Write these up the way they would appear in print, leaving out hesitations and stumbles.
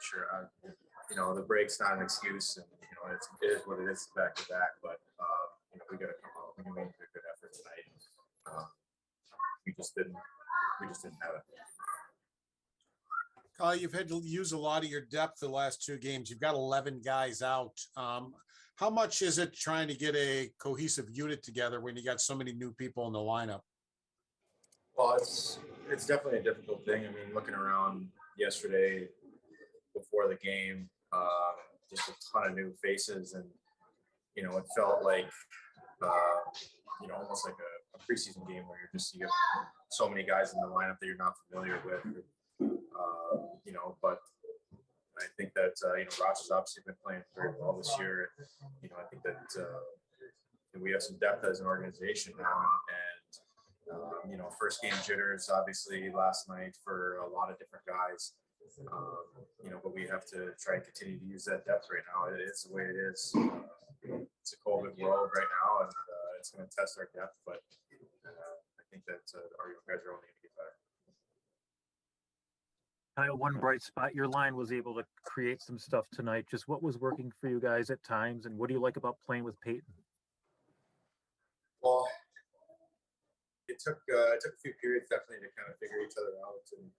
sure. The break's not an excuse, and it is what it is, back to back. But we got to come out. We made a good effort tonight. We just didn't have it. Kyle, you've had to use a lot of your depth the last two games. You've got 11 guys out. How much is it trying to get a cohesive unit together when you got so many new people in the lineup? Well, it's definitely a difficult thing. I mean, looking around yesterday before the game, just a ton of new faces, and it felt like almost like a preseason game where you have so many guys in the lineup that you're not familiar with. But I think that Ross has obviously been playing very well this year. I think that we have some depth as an organization now, and first game jitters obviously last night for a lot of different guys. But we have to try and continue to use that depth right now. It is the way it is. It's a COVID world right now, and it's going to test our depth. But I think that our young guys are only going to get better. Kyle, one bright spot, your line was able to create some stuff tonight. Just what was working for you guys at times, and what do you like about playing with Peyton? Well, it took a few periods definitely to kind of figure each other out, and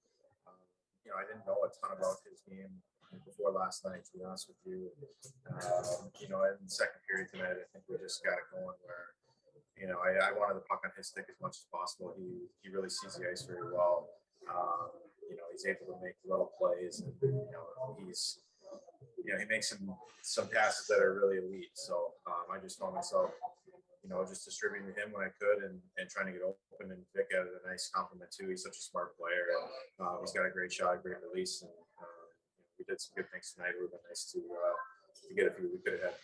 I didn't know a ton about his game before last night, to be honest with you. In the second period tonight, I think we just got it going where I wanted the puck on his stick as much as possible. He really sees the ice very well. He's able to make little plays, and he makes some passes that are really elite. So I just found myself just distributing to him when I could, and trying to get open. And Vic added a nice compliment too. He's such a smart player, and he's got a great shot, a great release, and we did some good things tonight. It would have been nice to get a few. We could have had a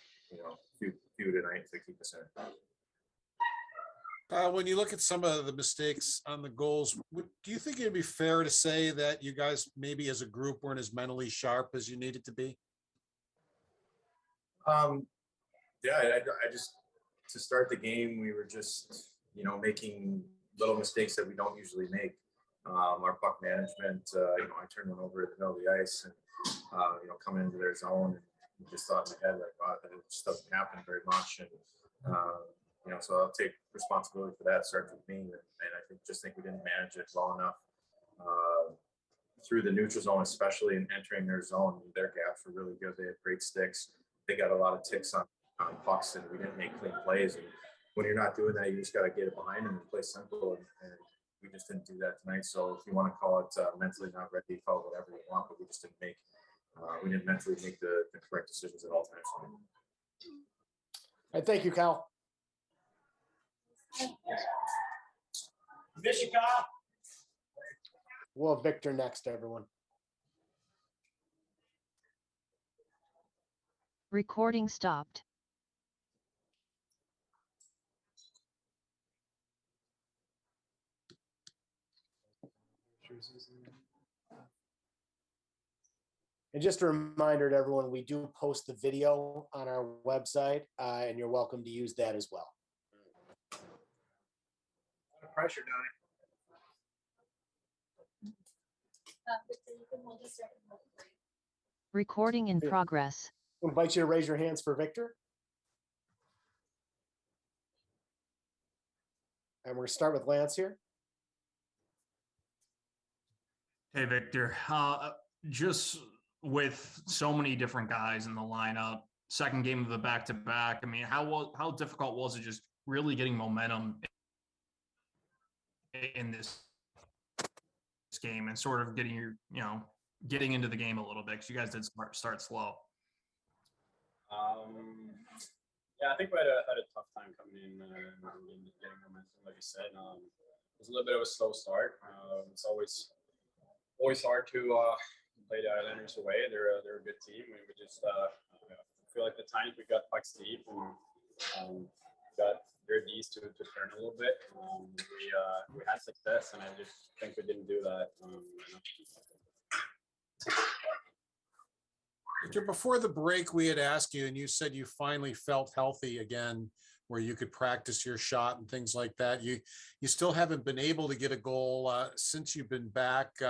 few tonight to keep us in. When you look at some of the mistakes on the goals, do you think it'd be fair to say that you guys maybe as a group weren't as mentally sharp as you needed to be? Yeah, I just, to start the game, we were just, making little mistakes that we don't usually make. Our puck management, I turned one over at the middle of the ice, and, coming into their zone, and just thought in my head, like, wow, that just doesn't happen very much. And, so I'll take responsibility for that. It starts with me, and I think we didn't manage it well enough through the neutral zone, especially in entering their zone. Their gaps were really good. They had great sticks. They got a lot of ticks on pucks, and we didn't make clean plays. And when you're not doing that, you just got to get it behind them and play simple. And we just didn't do that tonight. So if you want to call it mentally not ready, call it whatever you want, but we just didn't mentally make the correct decisions at all times. All right, thank you, Kyle. Miss you, Kyle. We'll have Victor next, everyone. Recording stopped. And just a reminder to everyone, we do post the video on our website, and you're welcome to use that as well. A lot of pressure, Donnie. Recording in progress. I invite you to raise your hands for Victor. And we're going to start with Lance here. Hey, Victor. Just with so many different guys in the lineup, second game of the back-to-back, I mean, how difficult was it just really getting momentum in this game and sort of getting getting into the game a little bit, because you guys did start slow? Yeah, I think we had a tough time coming in and getting momentum. Like you said, it was a little bit of a slow start. It's always hard to play the Islanders away. They're a good team, and we just feel like the times we got pucks deep and got their D's to turn a little bit. We had success, and I just think we didn't do that. Before the break, we had asked you, and you said you finally felt healthy again, where you could practice your shot and things like that. You still haven't been able to get a goal since you've been back.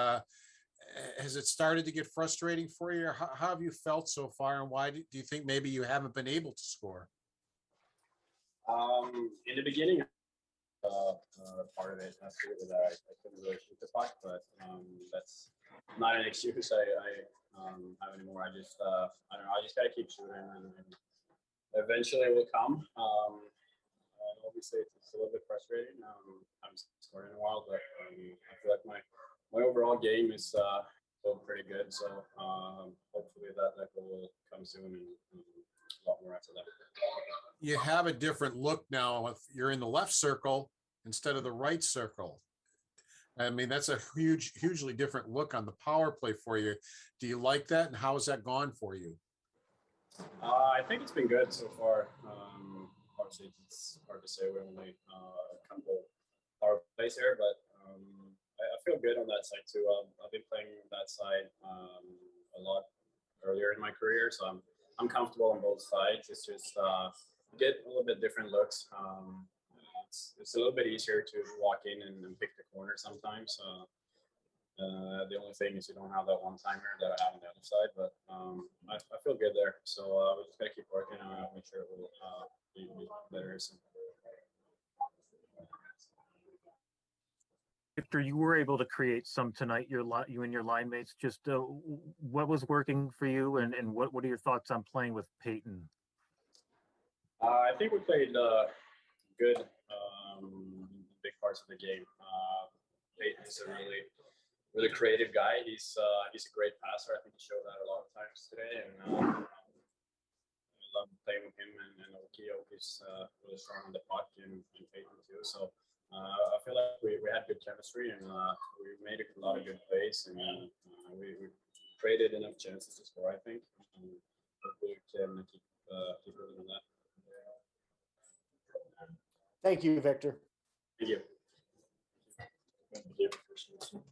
has it started to get frustrating for you? Or how have you felt so far, and why do you think maybe you haven't been able to score? In the beginning, part of it has to do with that I couldn't really shoot the puck, but that's not an excuse I have anymore. I just I don't know. I just gotta keep shooting, and eventually it will come. Obviously, it's a little bit frustrating. I haven't scored in a while, but I feel like my overall game is still pretty good. So hopefully that will come soon, and a lot more after that. You have a different look now if you're in the left circle instead of the right circle. I mean, that's a hugely different look on the power play for you. Do you like that? And how has that gone for you? I think it's been good so far. Obviously, it's hard to say. We only a couple power plays here, but I feel good on that side too. I've been playing that side a lot earlier in my career, so I'm comfortable on both sides. It's just get a little bit different looks. It's a little bit easier to walk in and pick the corner sometimes. The only thing is you don't have that one timer that I have on the other side, but I feel good there. So we just gotta keep working and make sure it will be better. So. Victor, you were able to create some tonight. You and your line mates. Just what was working for you, and what are your thoughts on playing with Peyton? I think we played good big parts of the game. Peyton is a really creative guy. He's a great passer. I think he showed that a lot of times today, and I love playing with him. And Oki's really strong on the puck, and Peyton too. So I feel like we had good chemistry, and we made a lot of good plays, and we created enough chances to score. I think hopefully we can keep building on that. Thank you, Victor. Thank you. Thank you.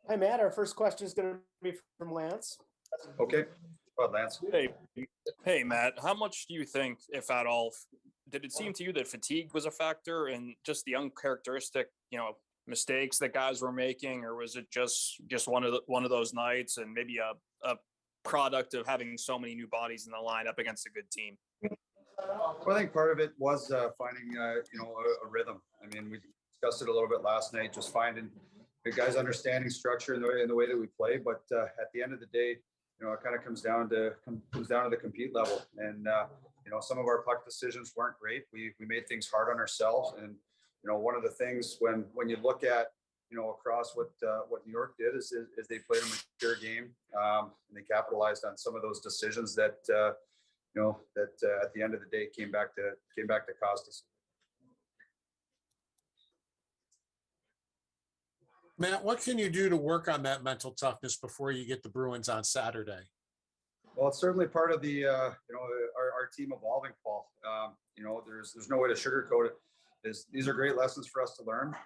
Hi, Matt. Our first question is going to be from Lance. Okay, go ahead, Lance. Hey, Matt, how much do you think, if at all, did it seem to you that fatigue was a factor and just the uncharacteristic, mistakes that guys were making, or was it just one of those nights and maybe a product of having so many new bodies in the lineup against a good team? Well, I think part of it was finding, a rhythm. I mean, we discussed it a little bit last night, just finding the guys understanding structure in the way that we play. But at the end of the day, it kind of comes down to the compete level. And some of our puck decisions weren't great. We made things hard on ourselves. And one of the things when you look at across what New York did is they played a mature game, and they capitalized on some of those decisions that at the end of the day came back to cost us. Matt, what can you do to work on that mental toughness before you get the Bruins on Saturday? Well, it's certainly part of the our team evolving, Paul. There's no way to sugarcoat it. These are great lessons for us to learn.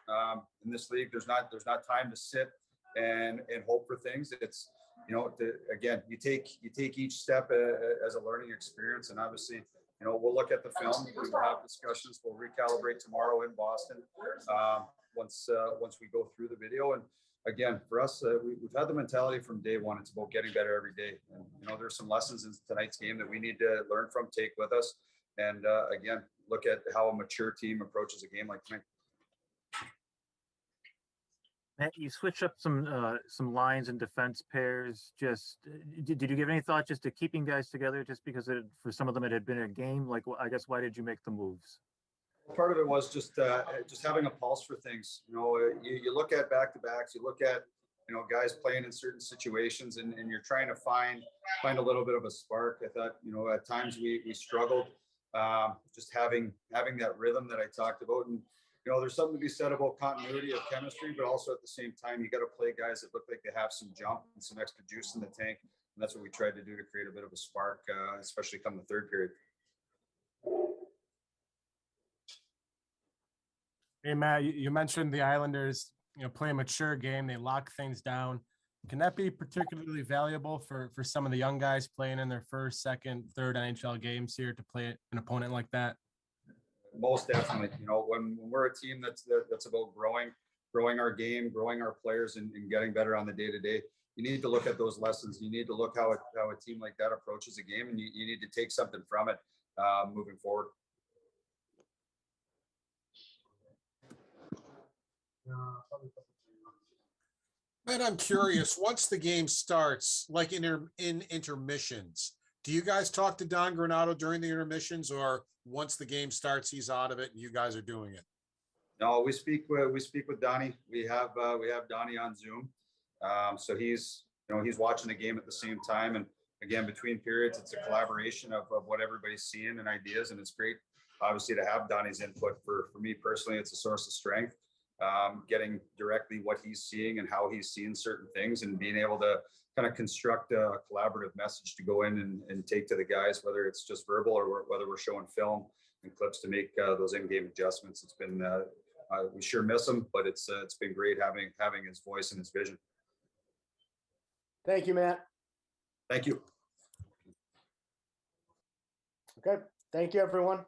In this league, there's not time to sit and hope for things. It's again, you take each step as a learning experience, and obviously, we'll look at the film, we'll have discussions, we'll recalibrate tomorrow in Boston once we go through the video. And again, for us, we've had the mentality from day one. It's about getting better every day. And there's some lessons in tonight's game that we need to learn from, take with us, and again, look at how a mature team approaches a game like tonight. Matt, you switch up some lines and defense pairs. Just did you give any thought just to keeping guys together? Just because for some of them it had been a game. Like, I guess, why did you make the moves? Part of it was just having a pulse for things. You look at back-to-backs. You look at guys playing in certain situations, and you're trying to find a little bit of a spark. I thought at times we struggled, just having that rhythm that I talked about. And there's something to be said about continuity of chemistry, but also at the same time, you got to play guys that look like they have some jump and some extra juice in the tank. And that's what we tried to do to create a bit of a spark, especially come the third period. Hey, Matt, you mentioned the Islanders, play a mature game. They lock things down. Can that be particularly valuable for some of the young guys playing in their first, second, third NHL games here to play an opponent like that? Most definitely. When we're a team that's about growing our game, growing our players, and getting better on the day-to-day, you need to look at those lessons. You need to look how a team like that approaches a game, and you need to take something from it moving forward. And I'm curious, once the game starts, like in intermissions, do you guys talk to Don Granato during the intermissions, or once the game starts, he's out of it and you guys are doing it? No, we speak with Donnie. We have Donnie on Zoom. So he's watching the game at the same time. And again, between periods, it's a collaboration of what everybody's seeing and ideas. And it's great, obviously, to have Donnie's input. For me personally, it's a source of strength. Getting directly what he's seeing and how he's seeing certain things, and being able to kind of construct a collaborative message to go in and take to the guys, whether it's just verbal or whether we're showing film and clips to make those in-game adjustments. It's been we sure miss him, but it's been great having his voice and his vision. Thank you, Matt. Thank you. Okay. Thank you, everyone.